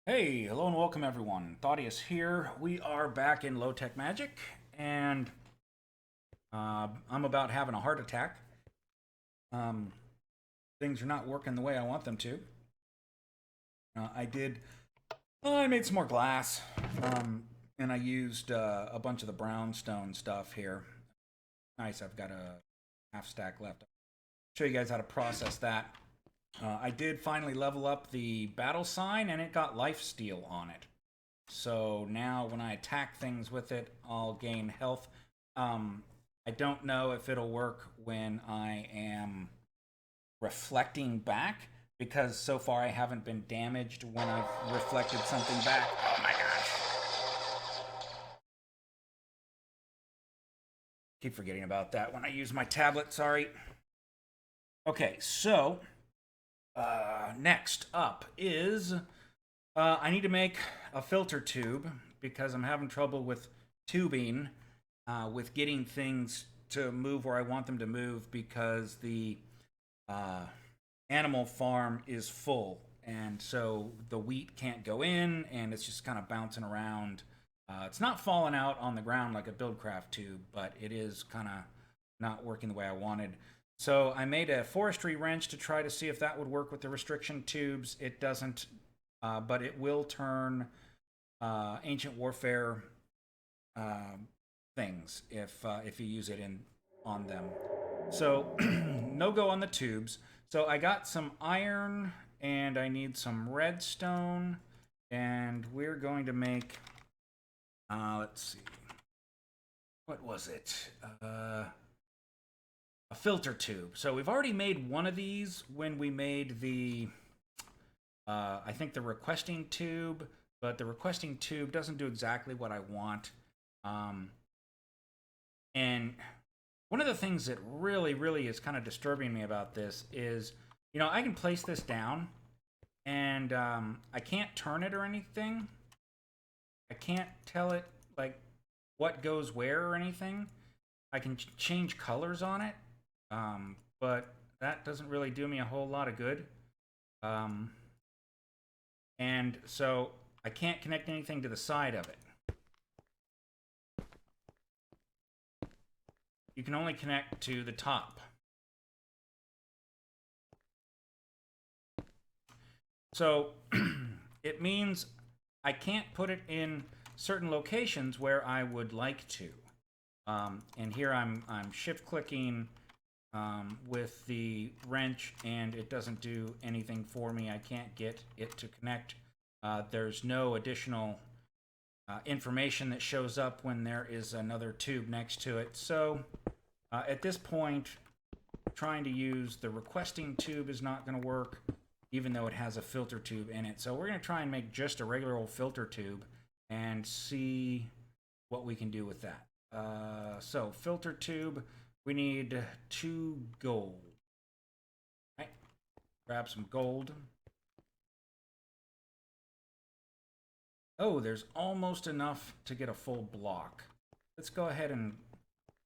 Hey, hello and welcome everyone. Thaddeus here. We are back in Low Tech Magic, and I'm about having a heart attack. Um, Things are not working the way I want them to. I did. I made some more glass, and I used a bunch of the brownstone stuff here. Nice. I've got a half stack left. Show you guys how to process that. I did finally level up the battle sign, and it got lifesteal on it. So now when I attack things with it, I'll gain health. I don't know if it'll work when I am reflecting back, because so far I haven't been damaged when I've reflected something back. Oh my gosh. Keep forgetting about that when I use my tablet, sorry. Okay, so next up is I need to make a filter tube because I'm having trouble with tubing, with getting things to move where I want them to move because the uh, animal farm is full. And so the wheat can't go in and it's just kind of bouncing around. It's not falling out on the ground like a Buildcraft tube, but it is kind of not working the way I wanted. So I made a forestry wrench to try to see if that would work with the restriction tubes. It doesn't, but it will turn ancient warfare uh, things if you use it in on them. So no go on the tubes. So I got some iron and I need some redstone, and we're going to make. Let's see. What was it? A filter tube. So we've already made one of these when we made the, I think the requesting tube, but the requesting tube doesn't do exactly what I want. Um, and one of the things that really is kind of disturbing me about this is, I can place this down and I can't turn it or anything. I can't tell it like what goes where or anything. I can change colors on it, but that doesn't really do me a whole lot of good. Um, and so I can't connect anything to the side of it. You can only connect to the top. So it means I can't put it in certain locations where I would like to. And here I'm shift clicking with the wrench, and it doesn't do anything for me. I can't get it to connect. There's no additional information that shows up when there is another tube next to it. So at this point, trying to use the requesting tube is not going to work, even though it has a filter tube in it. So we're going to try and make just a regular old filter tube and see what we can do with that. So filter tube, we need 2 gold. All right, grab some gold. Oh, there's almost enough to get a full block. Let's go ahead and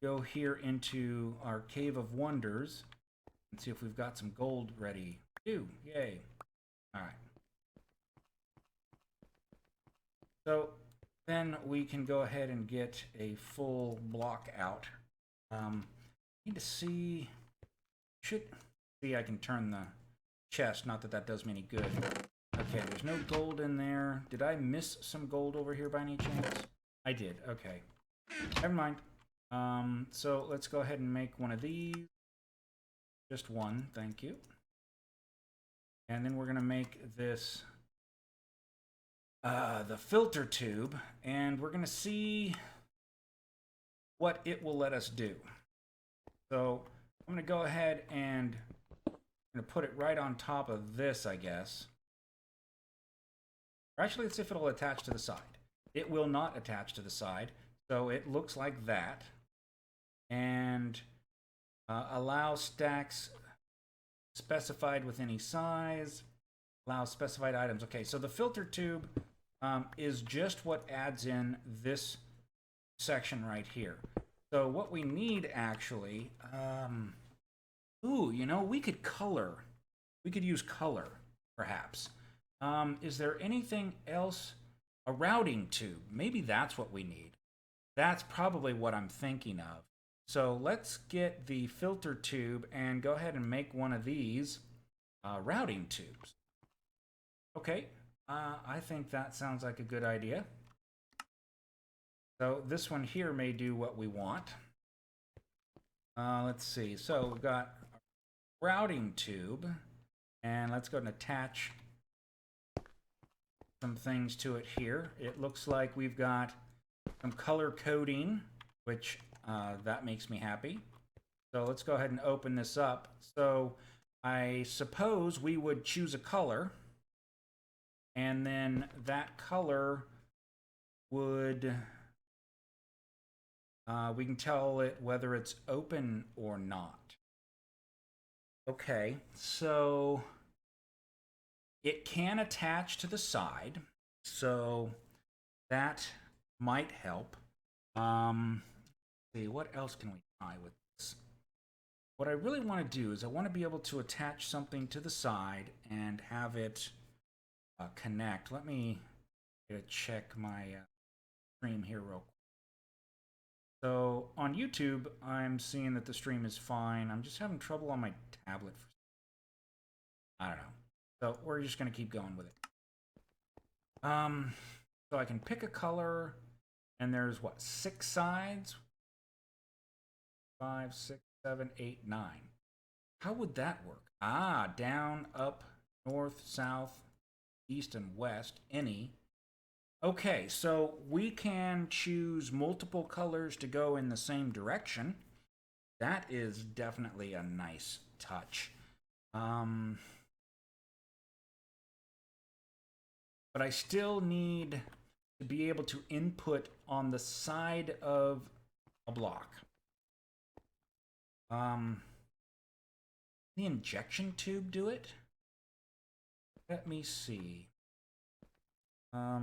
go here into our Cave of Wonders and see if we've got some gold ready. Yay. All right. So then we can go ahead and get a full block out. Need to see. I can turn the chest. Not that that does me any good. Okay, there's no gold in there. Did I miss some gold over here by any chance? I did. Okay. Never mind. So let's go ahead and make one of these. Just one, thank you. And then we're going to make this the filter tube, and we're going to see what it will let us do. So I'm going to go ahead and I'm going to put it right on top of this, I guess. Or actually, let's see if it'll attach to the side. It will not attach to the side, so it looks like that. And allow stacks specified with any size. Allow specified items. Okay, so the filter tube is just what adds in this section right here. So what we need actually, we could color. We could use color, perhaps. Is there anything else? A routing tube. Maybe that's what we need. That's probably what I'm thinking of. So let's get the filter tube and go ahead and make one of these routing tubes. Okay, I think that sounds like a good idea. So this one here may do what we want. Let's see. So we've got a routing tube, and let's go and attach some things to it here. It looks like we've got some color coding, which that makes me happy. So let's go ahead and open this up. So I suppose we would choose a color, and then that color would we can tell it whether it's open or not. Okay, so it can attach to the side, so that might help. See, what else can we try with this? What I really want to do is I want to be able to attach something to the side and have it connect. Let me check my stream here real quick. So on YouTube, I'm seeing that the stream is fine. I'm just having trouble on my tablet. I don't know. So we're just going to keep going with it. So I can pick a color, and there's what, 6 sides? 5, 6, 7, 8, 9. How would that work? Ah, down, up, north, south, east, and west, any. Okay, so we can choose multiple colors to go in the same direction. That is definitely a nice touch. But I still need to be able to input on the side of a block. The injection tube do it? Let me see. I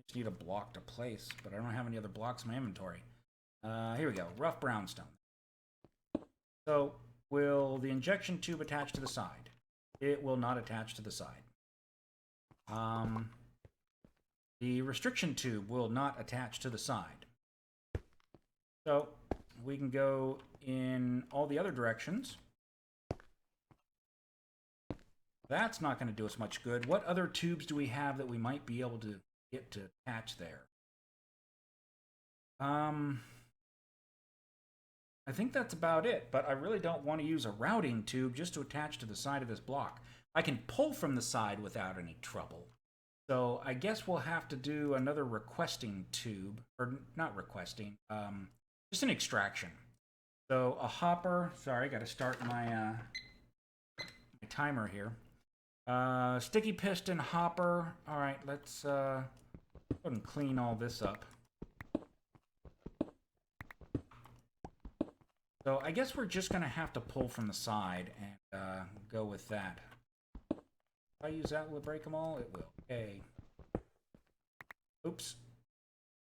just need a block to place, but I don't have any other blocks in my inventory. Here we go, rough brownstone. So, will the injection tube attach to the side? It will not attach to the side. The restriction tube will not attach to the side. So, we can go in all the other directions. That's not going to do us much good. What other tubes do we have that we might be able to get to attach there? I think that's about it, but I really don't want to use a routing tube just to attach to the side of this block. I can pull from the side without any trouble. So I guess we'll have to do another requesting tube, or not requesting, just an extraction. So a hopper, sorry, got to start my, my timer here. Sticky piston, hopper. All right, let's go ahead and clean all this up. So I guess we're just going to have to pull from the side and go with that. If I use that, will it break them all? It will. Okay. Oops.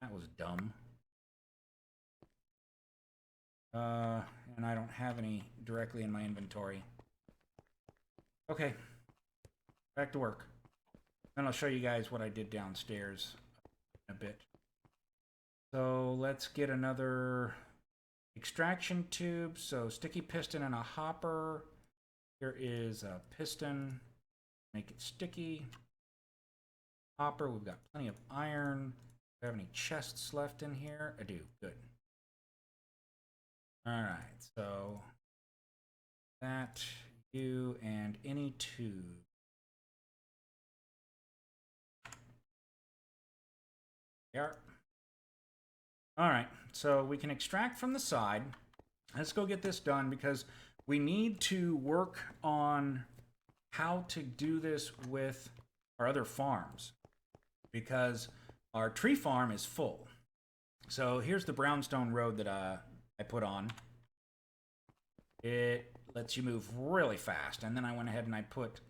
That was dumb. And I don't have any directly in my inventory. Okay. Back to work. Then I'll show you guys what I did downstairs in a bit. So let's get another extraction tube. So sticky piston and a hopper. Here is a piston. Make it sticky. Hopper, we've got plenty of iron. Do I have any chests left in here? I do. Good. Alright, so that, you, and any tube. There. Alright, so we can extract from the side. Let's go get this done because we need to work on how to do this with our other farms because our tree farm is full. So here's the brownstone road that I put on. It lets you move really fast, and then I went ahead and I put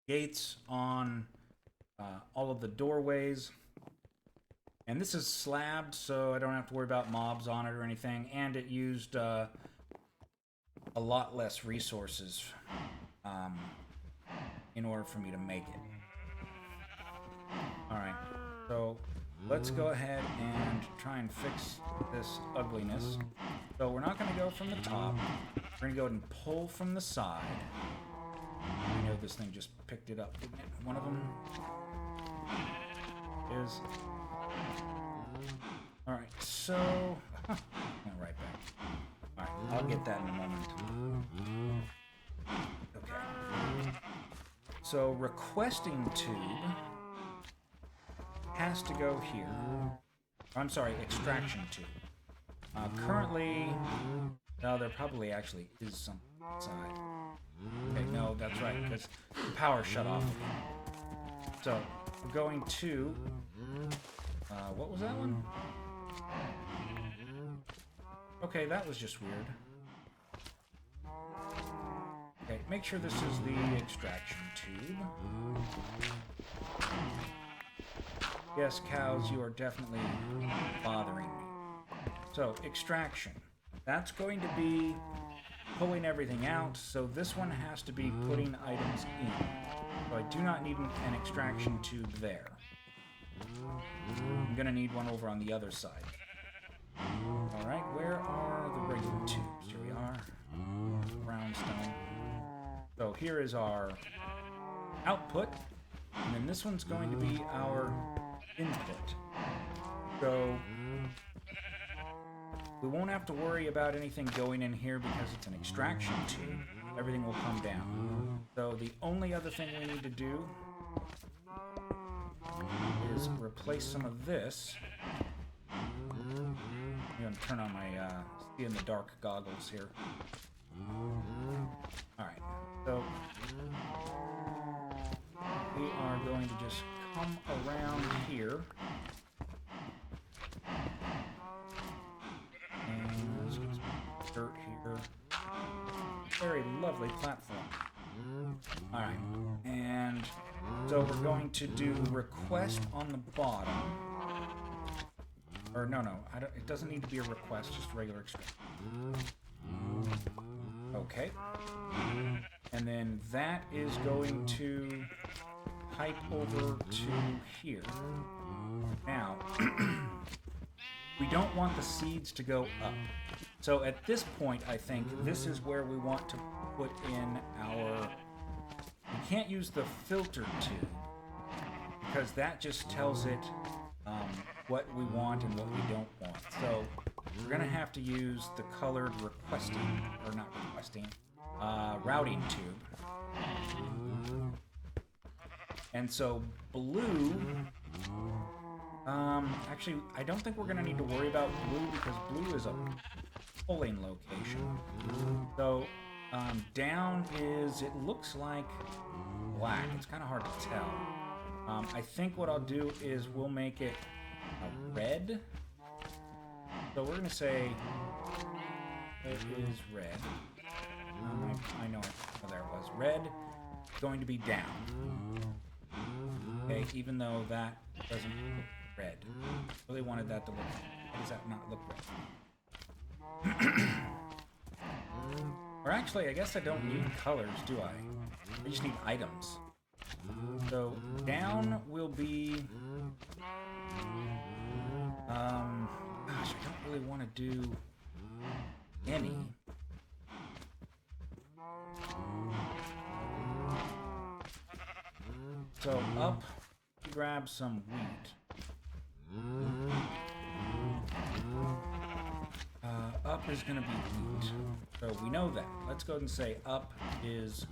gates on all of the doorways. And this is slabbed, so I don't have to worry about mobs on it or anything. And it used a lot less resources in order for me to make it. Alright, so let's go ahead and try and fix this ugliness. So we're not going to go from the top. We're going to go ahead and pull from the side. I know this thing just picked it up, didn't it? One of them is... Alright, so... right back. Alright, I'll get that in a moment. Okay. So, requesting tube has to go here. I'm sorry, extraction tube. Currently... No, there probably actually is some inside. Okay, no, that's right, because the power shut off again. So, we're going to... what was that one? Okay, that was just weird. Okay, make sure this is the extraction tube. Yes, cows, you are definitely bothering me. So, extraction. That's going to be pulling everything out, so this one has to be putting items in. So I do not need an extraction tube there. I'm going to need one over on the other side. Alright, where are the regular tubes? Here we are. Brownstone. So here is our output, and then this one's going to be our input. So we won't have to worry about anything going in here because it's an extraction tube. Everything will come down. So the only other thing we need to do is replace some of this. I'm going to turn on my see in the dark goggles here. Alright, so we are going to just come around here. And let's get some dirt here. Very lovely platform. Alright, and so we're going to do request on the bottom. Or no, it doesn't need to be a request, just regular extract. Okay. And then that is going to pipe over to here. Now, we don't want the seeds to go up. So at this point, I think this is where we want to put in our... We can't use the filter tube, because that just tells it what we want and what we don't want. So we're going to have to use the colored requesting, or not requesting, routing tube. And so blue... actually, I don't think we're going to need to worry about blue, because blue is a pulling location. So, down is, it looks like black. It's kind of hard to tell. I think what I'll do is we'll make it a red. So we're going to say it is red. I know, oh, there it was. Red is going to be down. Okay, even though that doesn't look red. Really wanted that to look, why does that not look red? Or actually, I guess I don't need colors, do I? I just need items. So, down will be... gosh, I don't really want to do any. So, up, grab some wheat. Up is going to be wheat. So we know that. Let's go ahead and say up is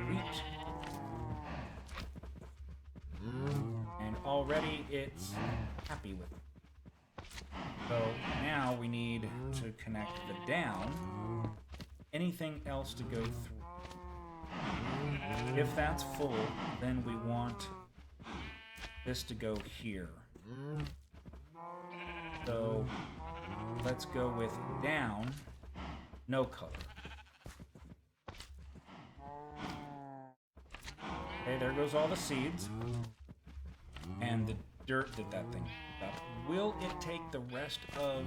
wheat. And already it's happy with it. So now we need to connect the down. Anything else to go through. If that's full, then we want this to go here. So let's go with down, no color. Okay, there goes all the seeds. And the dirt that thing picked up. Will it take the rest of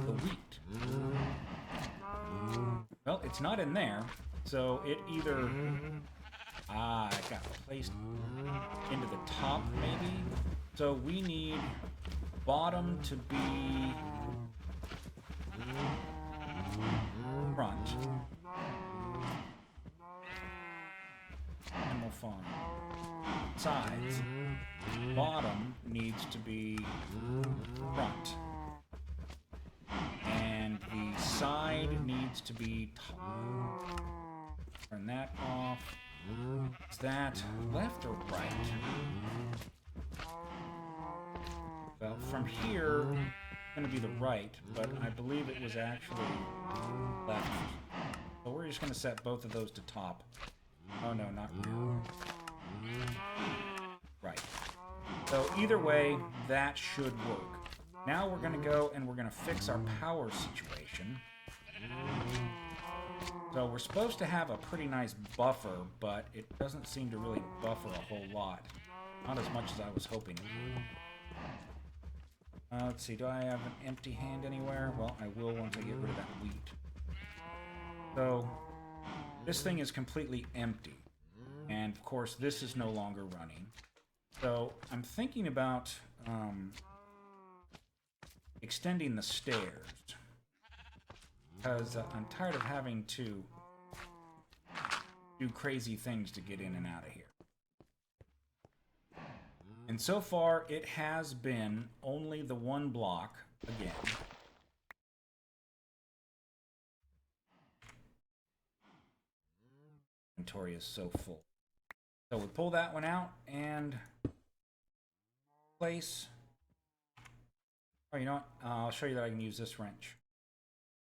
the wheat? Well, it's not in there, so it either Ah, it got placed into the top, maybe? So we need bottom to be front. Animal Farm. Sides. Bottom needs to be front. And the side needs to be top. Turn that off. Is that left or right? Well, from here, it's going to be the right, but I believe it was actually left. So we're just going to set both of those to top. Oh no, not you. Right. So either way, that should work. Now we're going to go and we're going to fix our power situation. So we're supposed to have a pretty nice buffer, but it doesn't seem to really buffer a whole lot. Not as much as I was hoping. Let's see, do I have an empty hand anywhere? Well, I will once I get rid of that wheat. So, this thing is completely empty. And, of course, this is no longer running. So, I'm thinking about extending the stairs. Because I'm tired of having to do crazy things to get in and out of here. And so far, it has been only the one block again. Inventory is so full. So we pull that one out and place. Oh, you know what? I'll show you that I can use this wrench.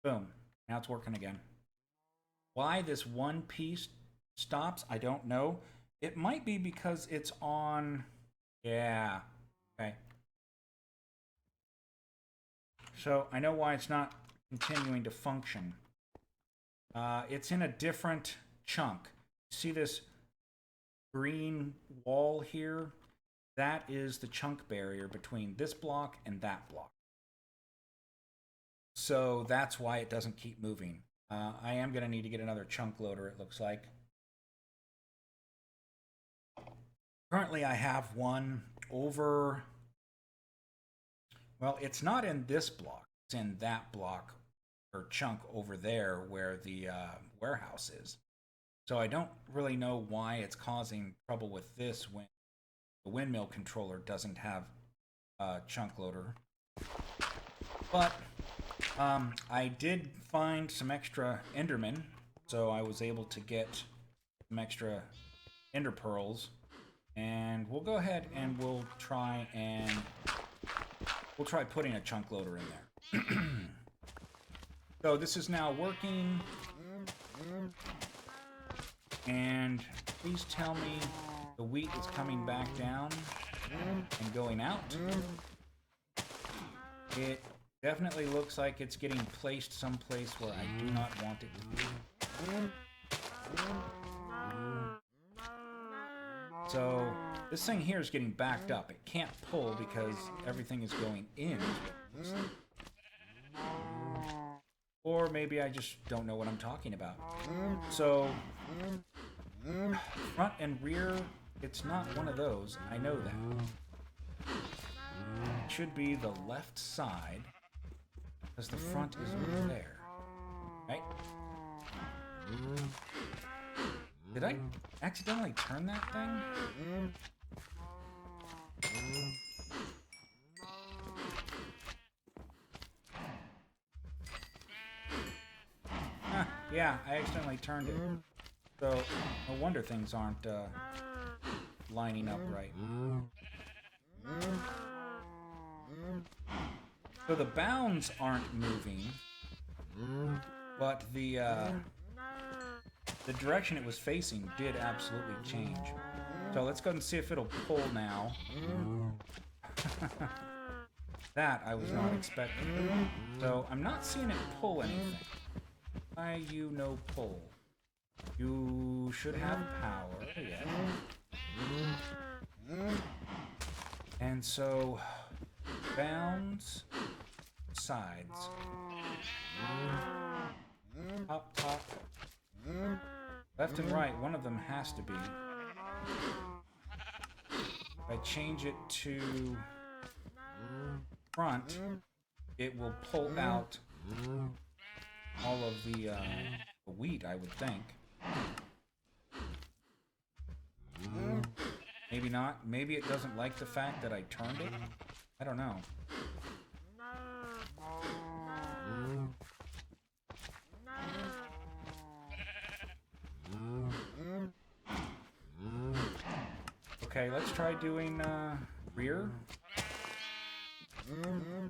Boom. Now it's working again. Why this one piece stops, I don't know. It might be because it's on... Yeah. Okay. So I know why it's not continuing to function. It's in a different chunk. See this green wall here? That is the chunk barrier between this block and that block. So that's why it doesn't keep moving. I am going to need to get another chunk loader, it looks like. Currently, I have one over... Well, it's not in this block. It's in that block or chunk over there where the warehouse is. So I don't really know why it's causing trouble with this when the windmill controller doesn't have a chunk loader. But I did find some extra Endermen, so I was able to get some extra Ender Pearls. And we'll go ahead and we'll try putting a chunk loader in there. So this is now working. And please tell me the wheat is coming back down and going out. It definitely looks like it's getting placed someplace where I do not want it to be. So this thing here is getting backed up. It can't pull because everything is going in. Or maybe I just don't know what I'm talking about. So front and rear, it's not one of those. I know that. It should be the left side because the front is over there. Right? Did I accidentally turn that thing? Yeah, I accidentally turned it. So, no wonder things aren't lining up right. So the bounds aren't moving, but the direction it was facing did absolutely change. So let's go and see if it'll pull now. That I was not expecting. So I'm not seeing it pull anything. Why you no pull? You should have power, yes. And so bounds, sides, up, top, left and right. One of them has to be. If I change it to front, it will pull out all of the wheat, I would think. Maybe not. Maybe it doesn't like the fact that I turned it. I don't know. Okay, let's try doing rear,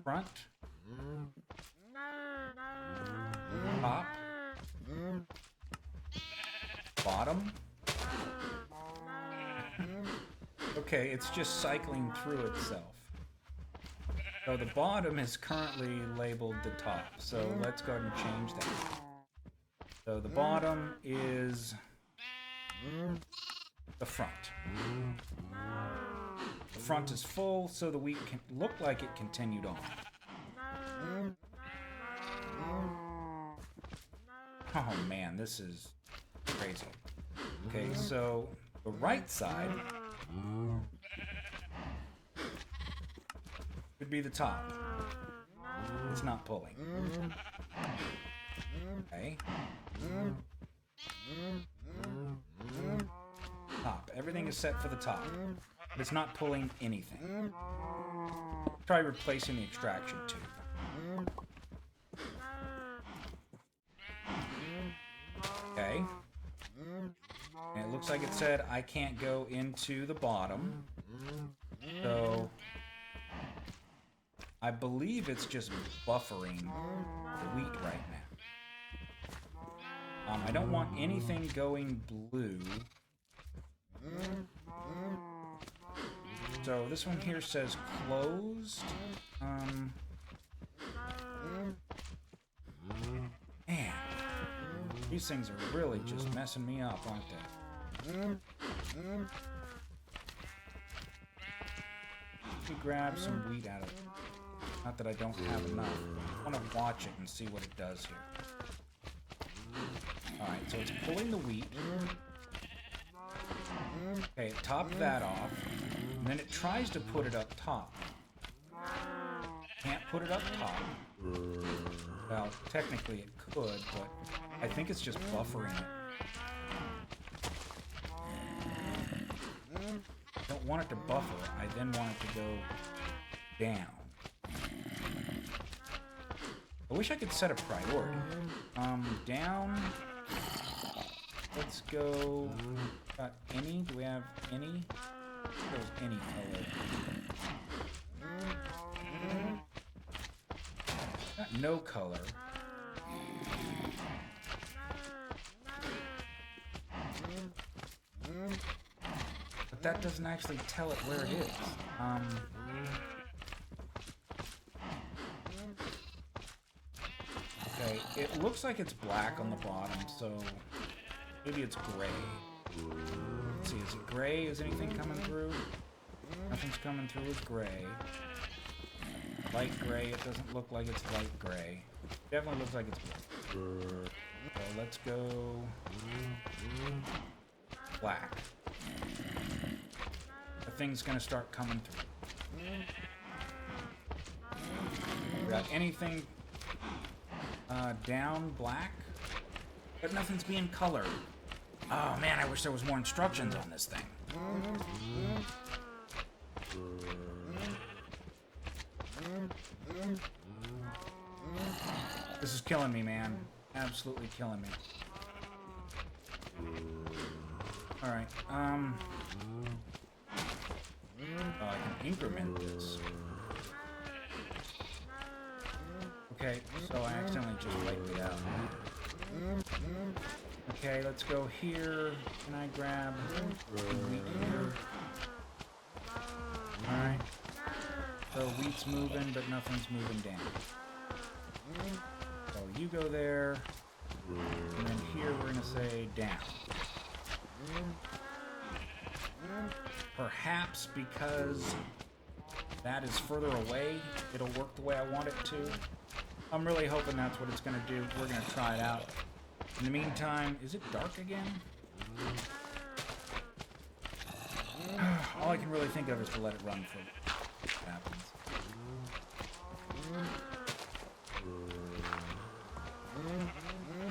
front, top, bottom. Okay, it's just cycling through itself. So the bottom is currently labeled the top, so let's go ahead and change that. So the bottom is the front. The front is full, so the wheat can look like it continued on. Oh man, this is crazy. Okay, so the right side would be the top. It's not pulling. Okay. Top. Everything is set for the top. But it's not pulling anything. Try replacing the extraction tube. Okay. And it looks like it said I can't go into the bottom. So I believe it's just buffering the wheat right now. I don't want anything going blue. So this one here says closed. Man, these things are really just messing me up, aren't they? Let me grab some wheat out of it. Not that I don't have enough. I want to watch it and see what it does here. Alright, so it's pulling the wheat. Okay, it topped that off. And then it tries to put it up top. Can't put it up top. Well, technically it could, but I think it's just buffering it. I don't want it to buffer. I then want it to go down. I wish I could set a priority. Down. Let's go. Got any? Do we have any? There's any color. Got no color. But that doesn't actually tell it where it is. Okay, it looks like it's black on the bottom, so maybe it's gray. Let's see, is it gray? Is anything coming through? Nothing's coming through with gray. Light gray, it doesn't look like it's light gray. Definitely looks like it's black. So let's go black. The thing's gonna start coming through. Got anything down black? But nothing's being colored. Oh man, I wish there was more instructions on this thing. This is killing me, man. Absolutely killing me. Alright, oh, I can increment this. Okay, so I accidentally just wiped it out. Okay, let's go here. Can I grab wheat here? Alright. So wheat's moving, but nothing's moving down. So you go there. And then here we're going to say down. Perhaps because that is further away, it'll work the way I want it to. I'm really hoping that's what it's going to do. We're going to try it out. In the meantime, is it dark again? All I can really think of is to let it run for what happens.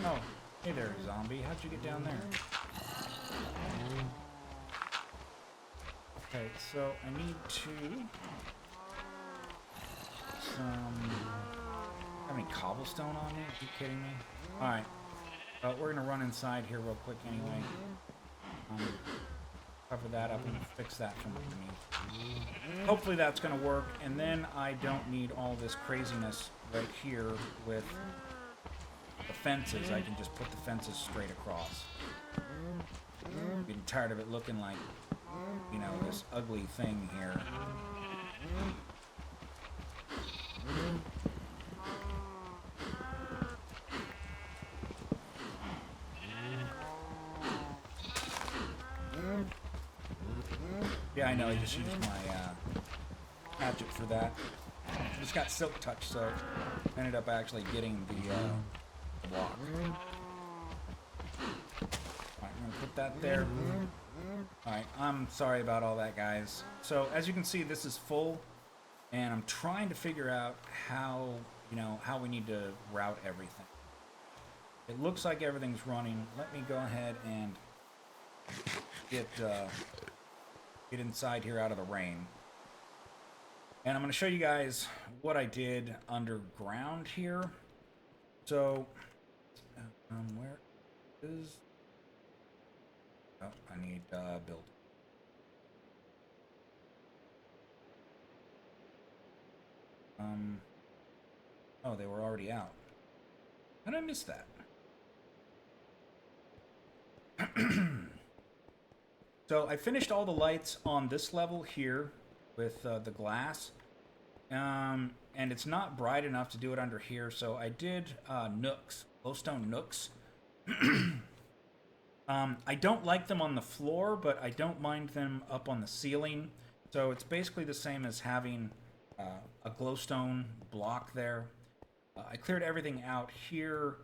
Oh, hey there, zombie. How'd you get down there? Okay, so I need to... Have any cobblestone on me? Are you kidding me? Alright. We're gonna run inside here real quick anyway. Cover that up and fix that from underneath. Hopefully that's gonna work, and then I don't need all this craziness right here with the fences. I can just put the fences straight across. I'm getting tired of it looking like, you know, this ugly thing here. Yeah, I know, I just used my hatchet for that. Just got silk touch, so I ended up actually getting the block. Alright, I'm gonna put that there. Alright, I'm sorry about all that, guys. So, as you can see, this is full, and I'm trying to figure out how, you know, how we need to route everything. It looks like everything's running. Let me go ahead and get inside here out of the rain. And I'm going to show you guys what I did underground here. So, where is... Oh, I need build. Oh, they were already out. How did I miss that? So I finished all the lights on this level here with the glass, and it's not bright enough to do it under here, so I did nooks, glowstone nooks. I don't like them on the floor, but I don't mind them up on the ceiling. So it's basically the same as having a glowstone block there. I cleared everything out here.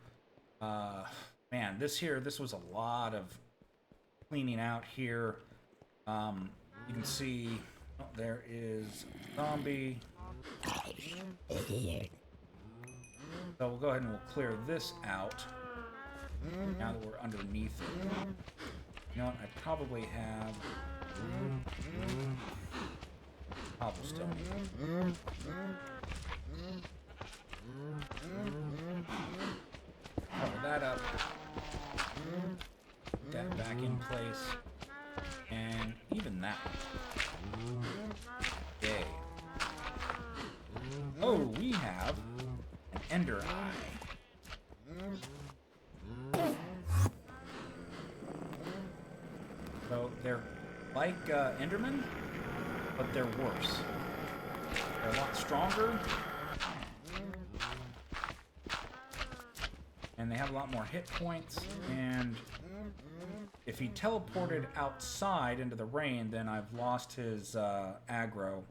Man, this was a lot of cleaning out here. You can see there is a zombie. So we'll go ahead and we'll clear this out. Now that we're underneath it. You know what? I probably have cobblestone. Cover that up. Put that back in place. And even that one. Yay. Oh, we have an ender eye. So they're like Endermen, but they're worse. They're a lot stronger. And they have a lot more hit points. And if he teleported outside into the rain, then I've lost his aggro.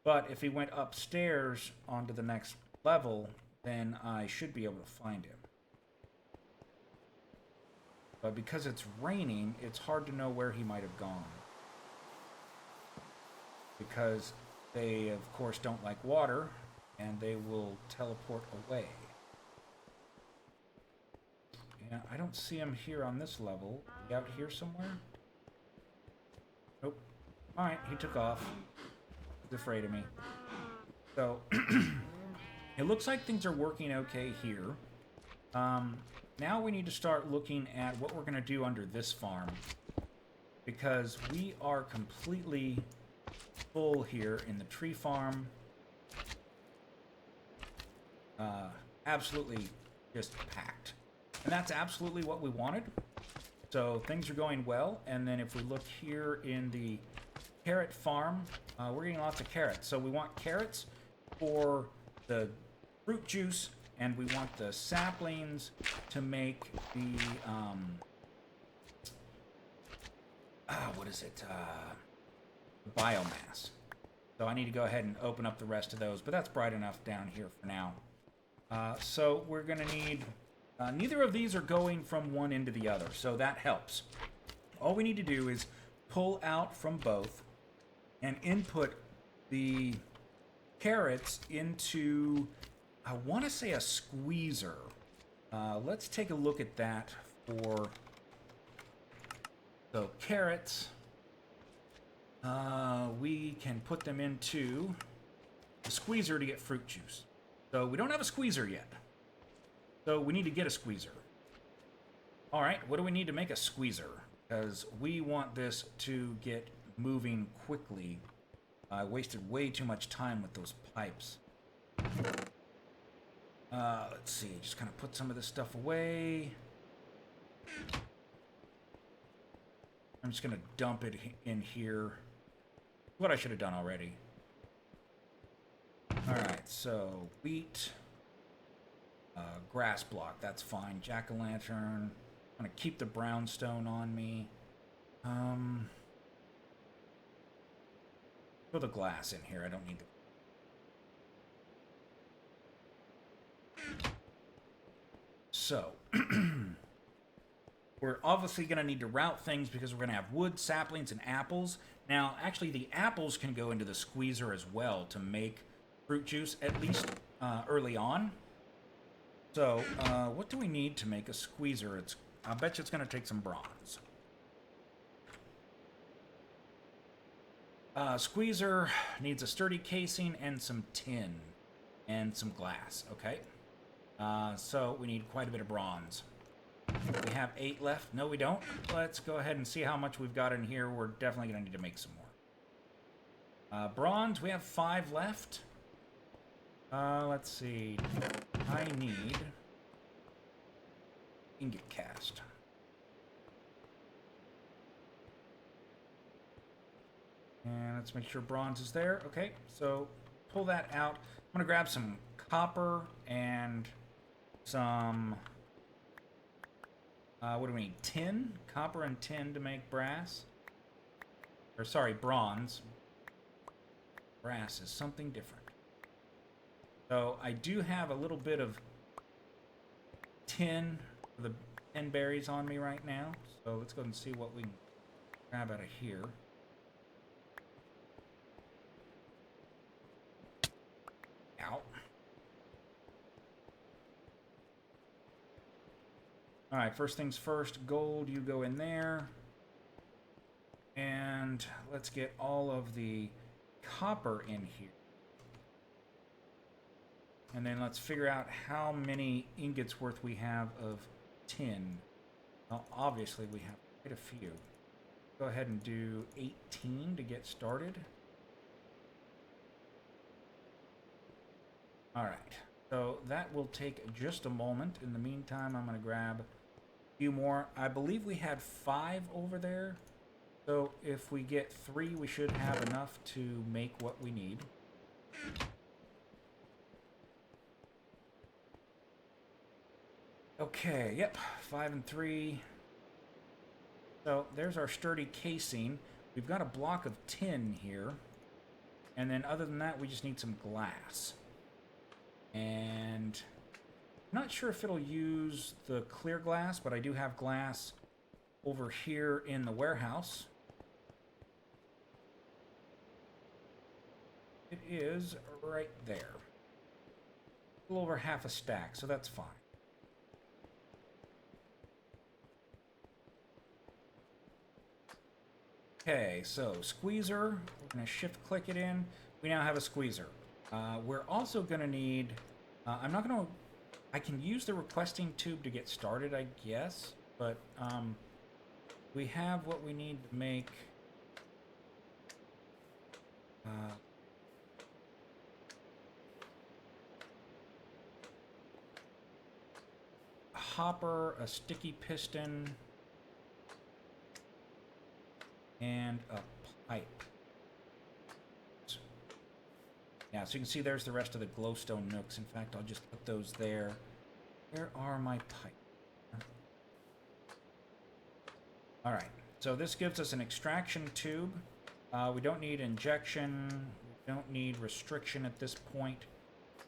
But if he went upstairs onto the next level, then I should be able to find him. But because it's raining, it's hard to know where he might have gone. Because they, of course, don't like water, and they will teleport away. Yeah, I don't see him here on this level. Is he out here somewhere? Nope. Alright, he took off. He's afraid of me. So, it looks like things are working okay here. Now we need to start looking at what we're going to do under this farm. Because we are completely full here in the tree farm. Absolutely just packed. And that's absolutely what we wanted. So things are going well. And then if we look here in the carrot farm, we're getting lots of carrots. So we want carrots for the fruit juice, and we want the saplings to make the, what is it? Biomass. So I need to go ahead and open up the rest of those, but that's bright enough down here for now. So we're going to need... neither of these are going from one end to the other, so that helps. All we need to do is pull out from both and input the carrots into, I want to say, a squeezer. Let's take a look at that for, so carrots, we can put them into a squeezer to get fruit juice. So we don't have a squeezer yet. So we need to get a squeezer. All right, what do we need to make a squeezer? Because we want this to get moving quickly. I wasted way too much time with those pipes. Let's see, just kind of put some of this stuff away. I'm just going to dump it in here. What I should have done already. Alright, so wheat, grass block, that's fine. Jack-o'-lantern. I'm going to keep the brownstone on me. Put the glass in here. I don't need the... So, we're obviously going to need to route things because we're going to have wood, saplings, and apples. Now, actually, the apples can go into the squeezer as well to make fruit juice, at least early on. So, what do we need to make a squeezer? I bet you it's going to take some bronze. Squeezer needs a sturdy casing and some tin and some glass, okay? So we need quite a bit of bronze. We have 8 left. No, we don't. Let's go ahead and see how much we've got in here. We're definitely going to need to make some more. Bronze, we have 5 left. Let's see. I need ingot cast. And let's make sure bronze is there. Okay, so pull that out. I'm going to grab some copper and some... what do we need? Tin? Copper and tin to make brass. Or, sorry, bronze. Brass is something different. So, I do have a little bit of tin, the tin berries on me right now. So, let's go and see what we can grab out of here. Ow. Alright, first things first, gold, you go in there. And let's get all of the copper in here. And then let's figure out how many ingots worth we have of tin. Well, obviously we have quite a few. Go ahead and do 18 to get started. Alright, so that will take just a moment. In the meantime, I'm going to grab a few more. I believe we had 5 over there. So if we get 3, we should have enough to make what we need. Okay, yep, 5 and 3. So there's our sturdy casing. We've got a block of tin here. And then other than that, we just need some glass. And I'm not sure if it'll use the clear glass, but I do have glass over here in the warehouse. It is right there. A little over half a stack, so that's fine. Okay, so squeezer, we're going to shift click it in. We now have a squeezer. We're also going to need, I'm not going to, I can use the requesting tube to get started, I guess, but we have what we need to make a hopper, a sticky piston, and a pipe. Yeah, so you can see there's the rest of the glowstone nooks. In fact, I'll just put those there. Where are my pipes? Alright, so this gives us an extraction tube. We don't need injection. We don't need restriction at this point.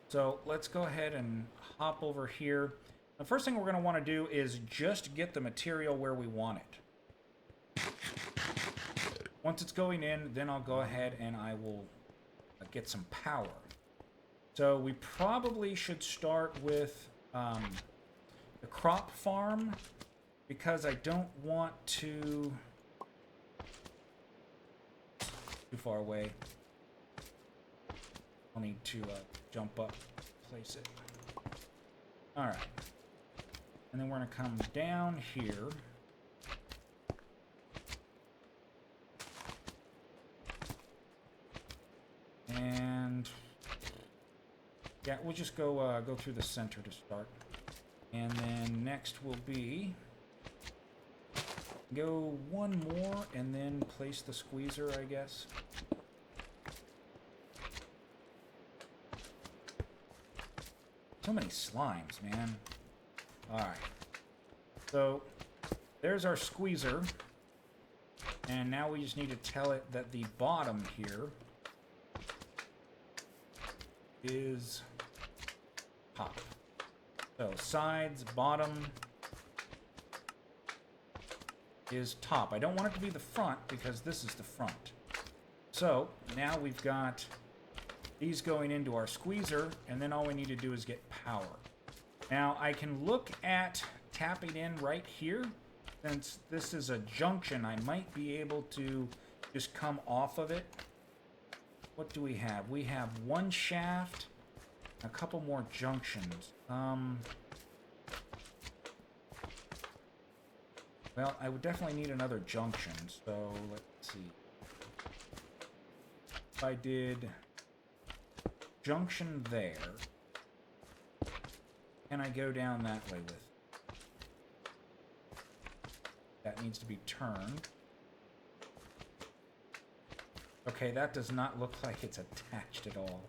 So let's go ahead and hop over here. The first thing we're going to want to do is just get the material where we want it. Once it's going in, then I'll go ahead and I will get some power. So we probably should start with the crop farm, because I don't want to... Too far away. I'll need to jump up, place it. Alright. And then we're going to come down here. And... yeah, we'll just go through the center to start. And then next will be... go one more and then place the squeezer, I guess. So many slimes, man. Alright. So, there's our squeezer. And now we just need to tell it that the bottom here is top. So, sides, bottom is top. I don't want it to be the front because this is the front. So, now we've got these going into our squeezer, and then all we need to do is get power. Now, I can look at tapping in right here. Since this is a junction, I might be able to just come off of it. What do we have? We have one shaft, a couple more junctions. Well, I would definitely need another junction, so let's see. If I did junction there, can I go down that way with it? That needs to be turned. Okay, that does not look like it's attached at all.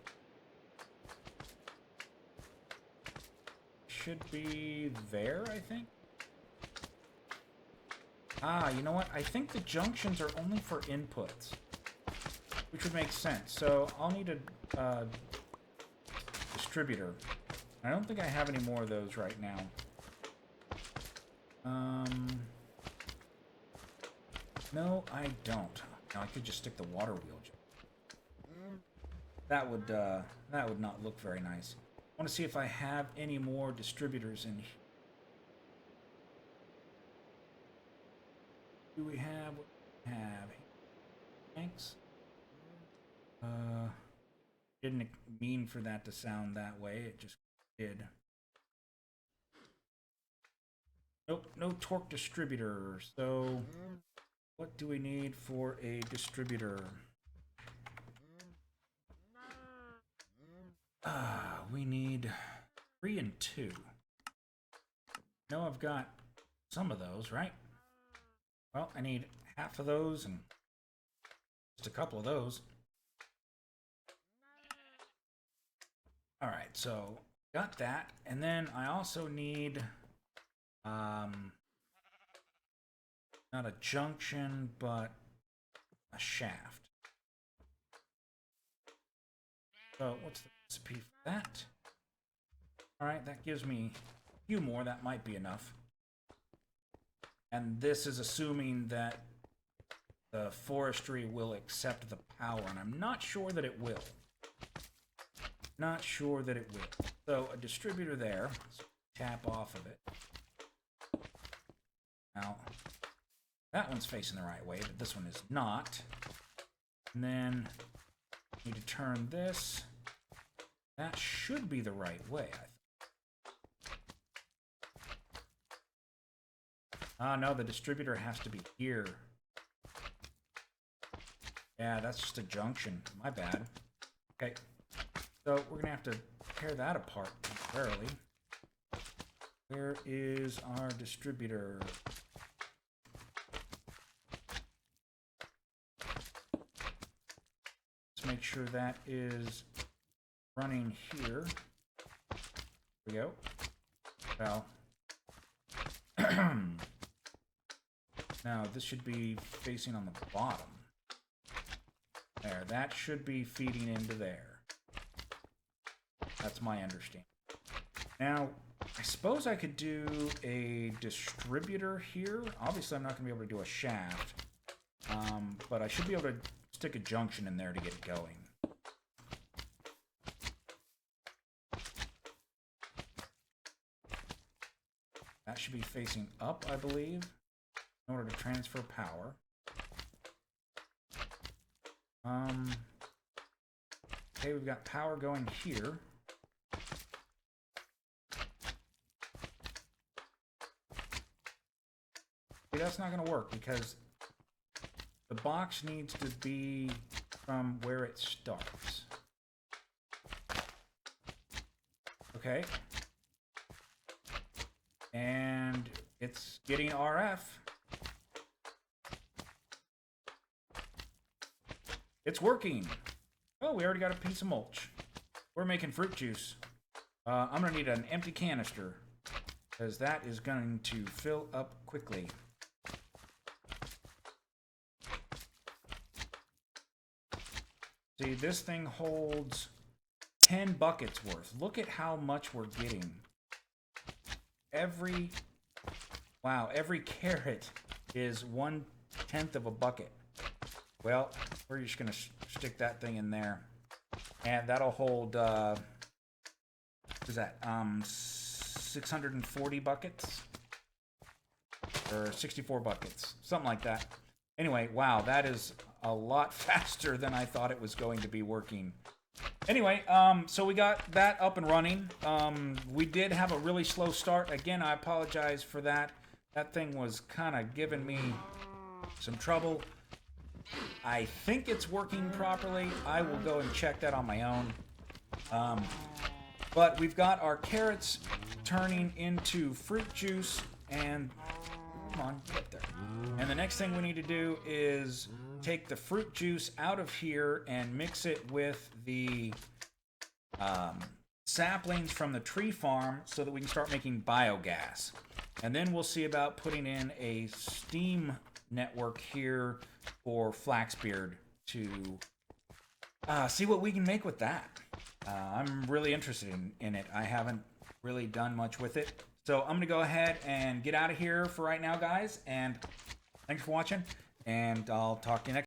Should be there, I think. Ah, you know what? I think the junctions are only for inputs, which would make sense. So I'll need a distributor. I don't think I have any more of those right now. No, I don't. Now, I could just stick the water wheel. That would not look very nice. I want to see if I have any more distributors in here. Do we have? What do we have? Thanks. Didn't mean for that to sound that way. It just did. Nope, no torque distributor. So, what do we need for a distributor? We need 3 and 2. No, I've got some of those, right? Well, I need half of those and just a couple of those. All right, so got that. And then I also need not a junction, but a shaft. So what's the recipe for that? All right, that gives me a few more. That might be enough. And this is assuming that the forestry will accept the power, and I'm not sure that it will. Not sure that it will. So a distributor there. So tap off of it. Now, that one's facing the right way, but this one is not. And then need to turn this. That should be the right way, I think. No, the distributor has to be here. Yeah, that's just a junction. My bad. Okay. So we're gonna have to tear that apart temporarily. Where is our distributor? Let's make sure that is running here. There we go. Well, now this should be facing on the bottom. There, that should be feeding into there. That's my understanding. Now, I suppose I could do a distributor here. Obviously, I'm not going to be able to do a shaft. but I should be able to stick a junction in there to get it going. That should be facing up, I believe, in order to transfer power. Okay, we've got power going here. See, that's not going to work because the box needs to be from where it starts. Okay. And it's getting RF. It's working. Oh, we already got a piece of mulch. We're making fruit juice. I'm going to need an empty canister because that is going to fill up quickly. See, this thing holds 10 buckets worth. Look at how much we're getting. Every carrot is 1/10 of a bucket. Well, we're just going to stick that thing in there. And that'll hold, what is that, 640 buckets? Or 64 buckets, something like that. Anyway, wow, that is a lot faster than I thought it was going to be working. Anyway, so we got that up and running. We did have a really slow start. Again, I apologize for that. That thing was kind of giving me some trouble. I think it's working properly. I will go and check that on my own. But we've got our carrots turning into fruit juice, and come on, get up there. And the next thing we need to do is take the fruit juice out of here and mix it with the saplings from the tree farm so that we can start making biogas. And then we'll see about putting in a steam network here for Flaxbeard to see what we can make with that. I'm really interested in it. I haven't really done much with it. So I'm going to go ahead and get out of here for right now, guys. And thanks for watching. And I'll talk to you next time.